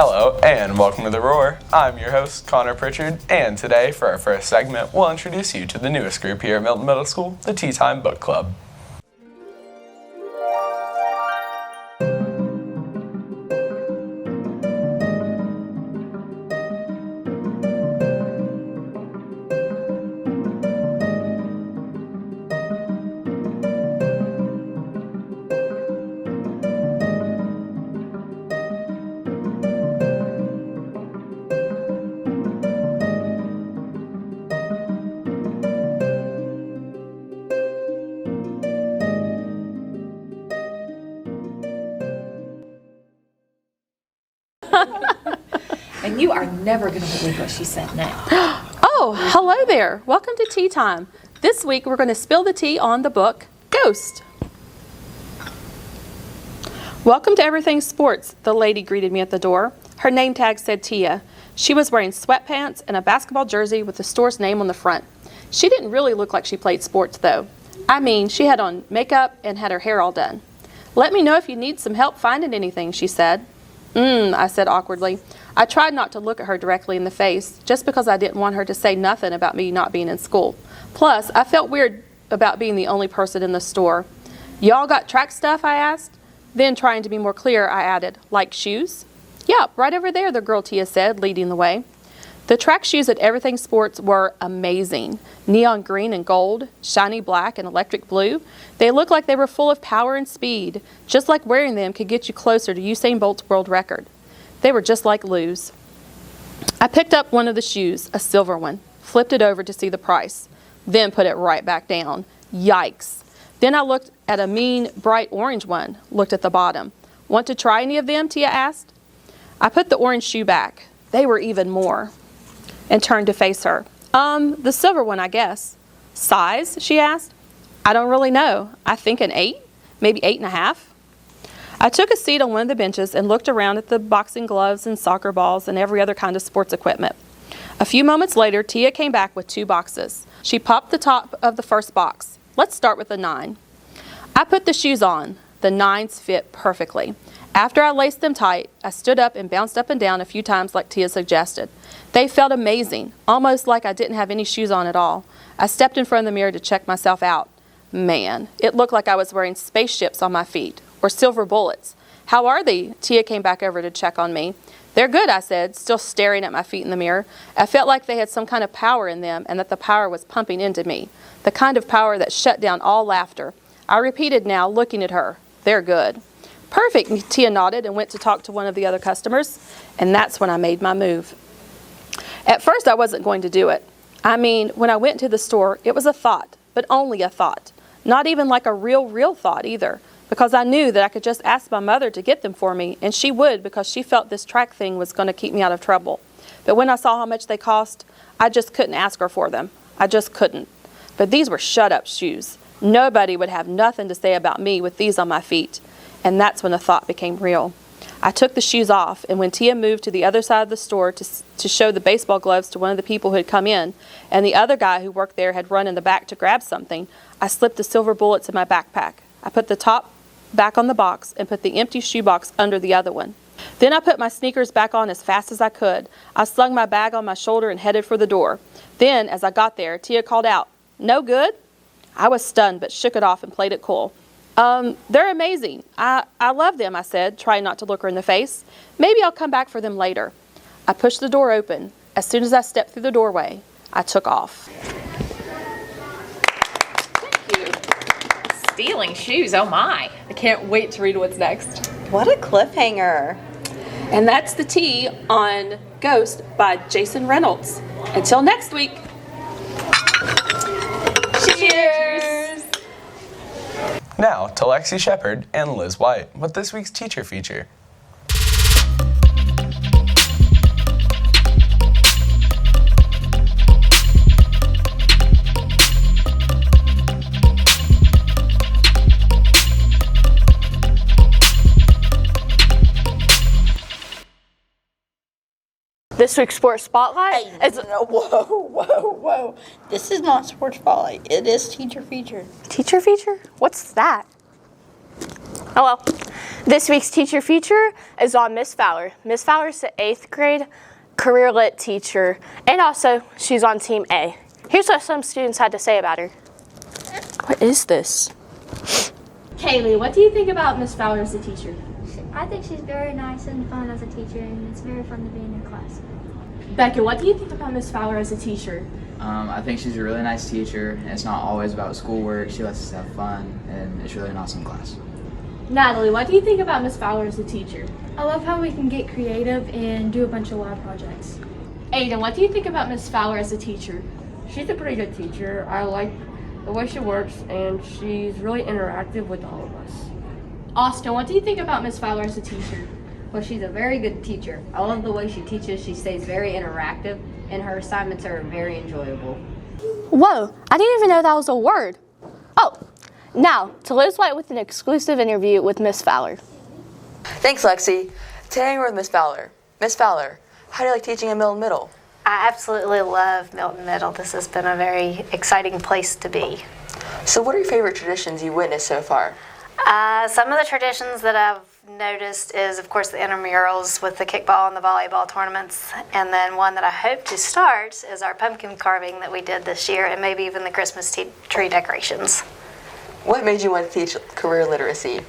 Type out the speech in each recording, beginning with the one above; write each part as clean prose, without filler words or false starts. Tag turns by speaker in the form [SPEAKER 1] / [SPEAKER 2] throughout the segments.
[SPEAKER 1] Hello and welcome to The Roar. I'm your host, Connor Pritchard, and today for our first segment, we'll introduce you to the newest group here at Milton Middle School, the Time Bookclub.
[SPEAKER 2] And you are never going to believe what she said now.
[SPEAKER 3] Oh, hello there. Welcome to Tea Time. This week we're going to spill the tea on the book, Ghost. Welcome to Everything Sports, the lady greeted me at the door. Her name tag said Tia. She was wearing sweatpants and a basketball jersey with the store's name on the front. She didn't really look like she played sports, though. I mean, she had on makeup and had her hair all done. Let me know if you need some help finding anything, she said. I said awkwardly. I tried not to look at her directly in the face, just because I didn't want her to say nothing about me not being in school. Plus, I felt weird about being the only person in the store. Y'all got track stuff, I asked. Then, trying to be more clear, I added, like shoes? Yep, right over there, the girl Tia said, leading the way. The track shoes at Everything Sports were amazing. Neon green and gold, shiny black and electric blue. They looked like they were full of power and speed, just like wearing them could get you closer to Usain Bolt's world record. They were just like Lou's. I picked up one of the shoes, a silver one, flipped it over to see the price, then put it right back down. Yikes. Then I looked at a mean, bright orange one, looked at the bottom. Want to try any of them, Tia asked. I put the orange shoe back. They were even more. And turned to face her. The silver one, I guess. Size, she asked. I don't really know. I think an 8, maybe 8.5. I took a seat on one of the benches and looked around at the boxing gloves and soccer balls and every other kind of sports equipment. A few moments later, Tia came back with 2 boxes. She popped the top of the first box. Let's start with the 9. I put the shoes on. The 9s fit perfectly. After I laced them tight, I stood up and bounced up and down a few times like Tia suggested. They felt amazing, almost like I didn't have any shoes on at all. I stepped in front of the mirror to check myself out. Man, it looked like I was wearing spaceships on my feet, or silver bullets. How are they? Tia came back over to check on me. They're good, I said, still staring at my feet in the mirror. I felt like they had some kind of power in them and that the power was pumping into me, the kind of power that shut down all laughter. I repeated now, looking at her. They're good. Perfect, Tia nodded and went to talk to one of the other customers, and that's when I made my move. At first, I wasn't going to do it. I mean, when I went to the store, it was a thought, but only a thought. Not even like a real thought either, because I knew that I could just ask my mother to get them for me, and she would because she felt this track thing was going to keep me out of trouble. But when I saw how much they cost, I just couldn't ask her for them. I just couldn't. But these were shut-up shoes. Nobody would have nothing to say about me with these on my feet. And that's when the thought became real. I took the shoes off, and when Tia moved to the other side of the store to show the baseball gloves to one of the people who had come in, and the other guy who worked there had run in the back to grab something, I slipped the silver bullets in my backpack. I put the top back on the box and put the empty shoe box under the other one. Then I put my sneakers back on as fast as I could. I slung my bag on my shoulder and headed for the door. Then, as I got there, Tia called out, "No good?" I was stunned, but shook it off and played it cool. They're amazing. I love them, I said, trying not to look her in the face. Maybe I'll come back for them later. I pushed the door open. As soon as I stepped through the doorway, I took off.
[SPEAKER 2] Thank you. Stealing shoes, oh my.
[SPEAKER 3] I can't wait to read what's next.
[SPEAKER 4] What a cliffhanger.
[SPEAKER 3] And that's the tea on Ghost by Jason Reynolds. Until next week.
[SPEAKER 2] Cheers.
[SPEAKER 1] Now to Lexi Shepard and Liz White with this week's teacher feature.
[SPEAKER 5] This week's Sports Spotlight?
[SPEAKER 4] Hey, whoa. This is not Sports Spotlight. It is Teacher Feature.
[SPEAKER 5] Teacher feature? What's that? Oh well. This week's teacher feature is on Miss Fowler. Miss Fowler's the 8th grade career lit teacher, and also she's on Team A. Here's what some students had to say about her. What is this?
[SPEAKER 3] Kaylee, what do you think about Miss Fowler as a teacher?
[SPEAKER 6] I think she's very nice and fun as a teacher, and it's very fun to be in her class.
[SPEAKER 3] Becca, what do you think about Miss Fowler as a teacher?
[SPEAKER 7] I think she's a really nice teacher, and it's not always about schoolwork. She lets us have fun, and it's really an awesome class.
[SPEAKER 3] Natalie, what do you think about Miss Fowler as a teacher?
[SPEAKER 6] I love how we can get creative and do a bunch of lab projects.
[SPEAKER 3] Aiden, what do you think about Miss Fowler as a teacher?
[SPEAKER 8] She's a pretty good teacher. I like the way she works, and she's really interactive with all of us.
[SPEAKER 3] Austin, what do you think about Miss Fowler as a teacher?
[SPEAKER 9] Well, she's a very good teacher. I love the way she teaches. She stays very interactive, and her assignments are very enjoyable.
[SPEAKER 5] Whoa, I didn't even know that was a word. Oh, now to Liz White with an exclusive interview with Miss Fowler.
[SPEAKER 10] Thanks, Lexi. Today we're with Miss Fowler. Miss Fowler, how do you like teaching at Milton Middle?
[SPEAKER 11] I absolutely love Milton Middle. This has been a very exciting place to be.
[SPEAKER 10] So what are your favorite traditions you've witnessed so far?
[SPEAKER 11] Some of the traditions that I've noticed is, of course, the intramurals with the kickball and the volleyball tournaments. And then one that I hope to start is our pumpkin carving that we did this year, and maybe even the Christmas tree decorations.
[SPEAKER 10] What made you want to teach career literacy?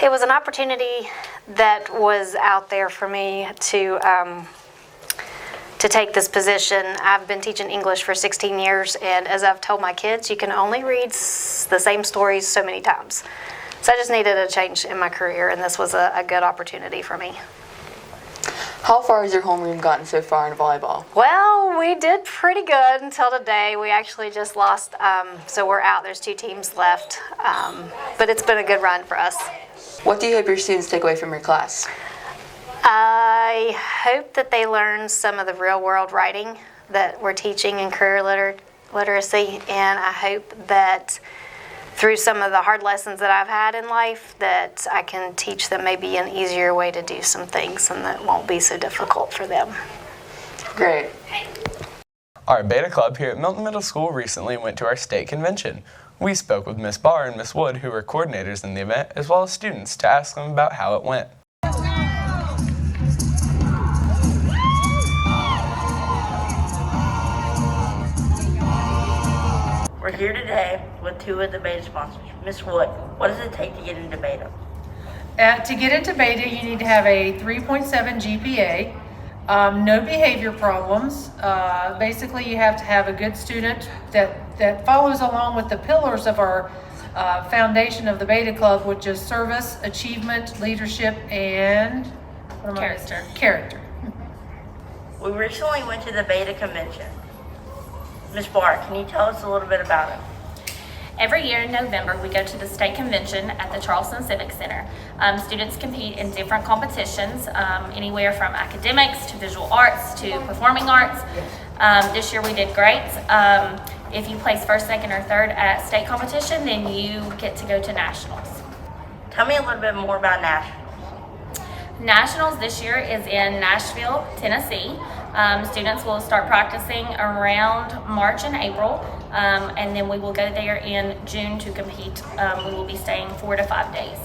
[SPEAKER 11] It was an opportunity that was out there for me to take this position. I've been teaching English for 16 years, and as I've told my kids, you can only read the same stories so many times. So I just needed a change in my career, and this was a good opportunity for me.
[SPEAKER 10] How far has your homeroom gotten so far in volleyball?
[SPEAKER 11] Well, we did pretty good until today. We actually just lost, so we're out. There's 2 teams left, but it's been a good run for us.
[SPEAKER 10] What do you hope your students take away from your class?
[SPEAKER 11] I hope that they learn some of the real-world writing that we're teaching in career literacy, and I hope that through some of the hard lessons that I've had in life that I can teach them maybe an easier way to do some things and that won't be so difficult for them.
[SPEAKER 10] Great.
[SPEAKER 1] Our Beta Club here at Milton Middle School recently went to our state convention. We spoke with Miss Barr and Miss Wood, who were coordinators in the event, as well as students, to ask them about how it went.
[SPEAKER 4] We're here today with 2 of the beta sponsors. Miss Wood, what does it take to get into beta?
[SPEAKER 12] To get into beta, you need to have a 3.7 GPA, no behavior problems. Basically, you have to have a good student that follows along with the pillars of our foundation of the Beta Club, which is service, achievement, leadership, and character.
[SPEAKER 4] We recently went to the beta convention. Ms. Barr, can you tell us a little bit about it?
[SPEAKER 13] Every year in November, we go to the state convention at the Charleston Civic Center. Students compete in different competitions, anywhere from academics to visual arts to performing arts. This year we did great. If you place first, second, or third at state competition, then you get to go to nationals.
[SPEAKER 4] Tell me a little bit more about nationals.
[SPEAKER 13] Nationals this year is in Nashville, Tennessee. Students will start practicing around March and April, and then we will go there in June to compete. We will be staying 4 to 5 days.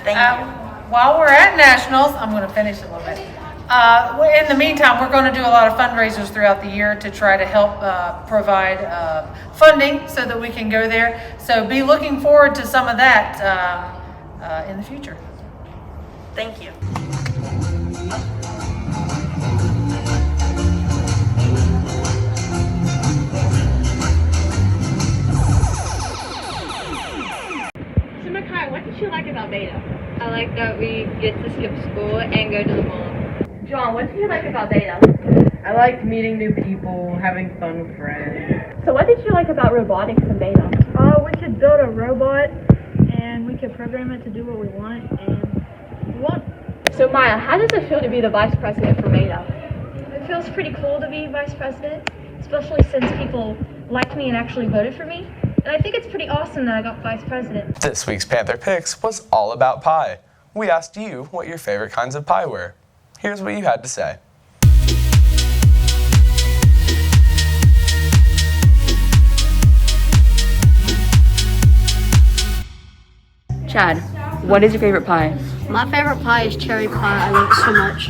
[SPEAKER 4] Thank you.
[SPEAKER 12] While we're at nationals, I'm going to finish a little bit. In the meantime, we're going to do a lot of fundraisers throughout the year to try to help provide funding so that we can go there. So be looking forward to some of that in the future.
[SPEAKER 4] Thank you.
[SPEAKER 14] So Makai, what did you like about beta? I like that we get to skip school and go to the mall.
[SPEAKER 3] John, what did you like about beta?
[SPEAKER 8] I like meeting new people, having fun with friends.
[SPEAKER 3] So what did you like about robotics in beta?
[SPEAKER 6] We could build a robot and we could program it to do what we want and we want.
[SPEAKER 3] So Maya, how does it feel to be the vice president for beta?
[SPEAKER 6] It feels pretty cool to be vice president, especially since people liked me and actually voted for me. And I think it's pretty awesome that I got vice president.
[SPEAKER 1] This week's Panther Picks was all about pie. We asked you what your favorite kinds of pie were. Here's what you had to say.
[SPEAKER 2] Chad,
[SPEAKER 10] What is your favorite pie?
[SPEAKER 15] My favorite pie is cherry pie. I love it so much.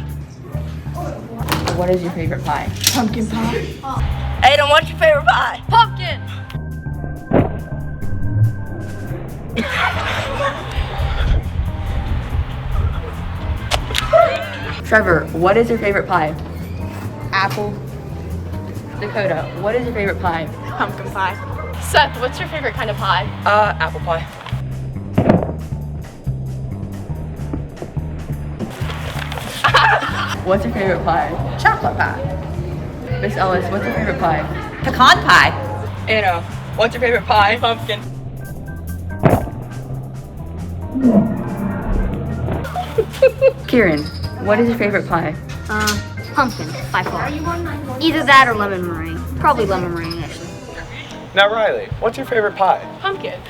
[SPEAKER 10] What is your favorite pie?
[SPEAKER 15] Pumpkin pie.
[SPEAKER 4] Aiden, what's your favorite pie?
[SPEAKER 15] Pumpkin.
[SPEAKER 10] Trevor, what is your favorite pie?
[SPEAKER 8] Apple.
[SPEAKER 10] Dakota, what is your favorite pie?
[SPEAKER 5] Pumpkin pie. Seth, what's your favorite kind of pie?
[SPEAKER 10] Apple pie. What's your favorite pie?
[SPEAKER 2] Chocolate pie.
[SPEAKER 10] Miss Ellis, what's your favorite pie?
[SPEAKER 2] Pecan pie.
[SPEAKER 10] Anna, what's your favorite pie? Pumpkin. Kieran, what is your favorite pie?
[SPEAKER 15] Pumpkin, by far. Either that or lemon meringue. Probably lemon meringue, actually.
[SPEAKER 1] Now, Riley, what's your favorite pie?
[SPEAKER 5] Pumpkin.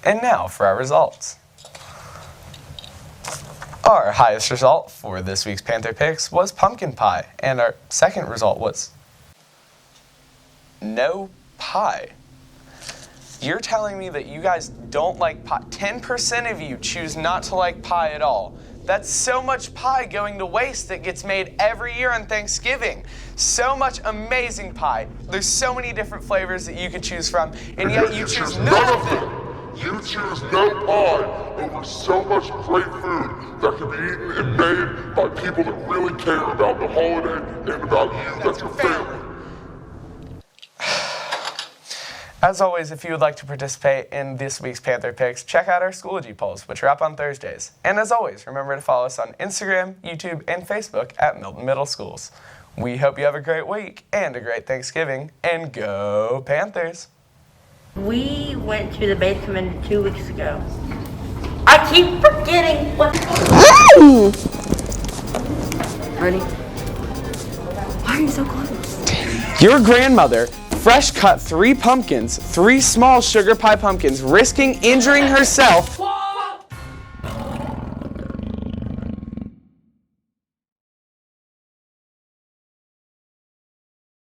[SPEAKER 1] And now for our results. Our highest result for this week's Panther Picks was pumpkin pie, and our second result was no pie. You're telling me that you guys don't like pie. 10% of you choose not to like pie at all. That's so much pie going to waste that gets made every year on Thanksgiving. So much amazing pie. There's so many different flavors that you could choose from, and yet you choose none of them.
[SPEAKER 16] You choose no pie over so much great food that can be eaten and made by people that really care about the holiday and about you, that's your family.
[SPEAKER 1] As always, if you would like to participate in this week's Panther Picks, check out our Schoology polls, which are up on Thursdays. And as always, remember to follow us on Instagram, YouTube, and Facebook at Milton Middle Schools. We hope you have a great week and a great Thanksgiving, and go Panthers!
[SPEAKER 4] We went to the beta convention 2 weeks ago. I keep forgetting what.
[SPEAKER 10] Ready?
[SPEAKER 5] Why are you so close?
[SPEAKER 1] Your grandmother fresh cut 3 pumpkins, 3 small sugar pie pumpkins, risking injuring herself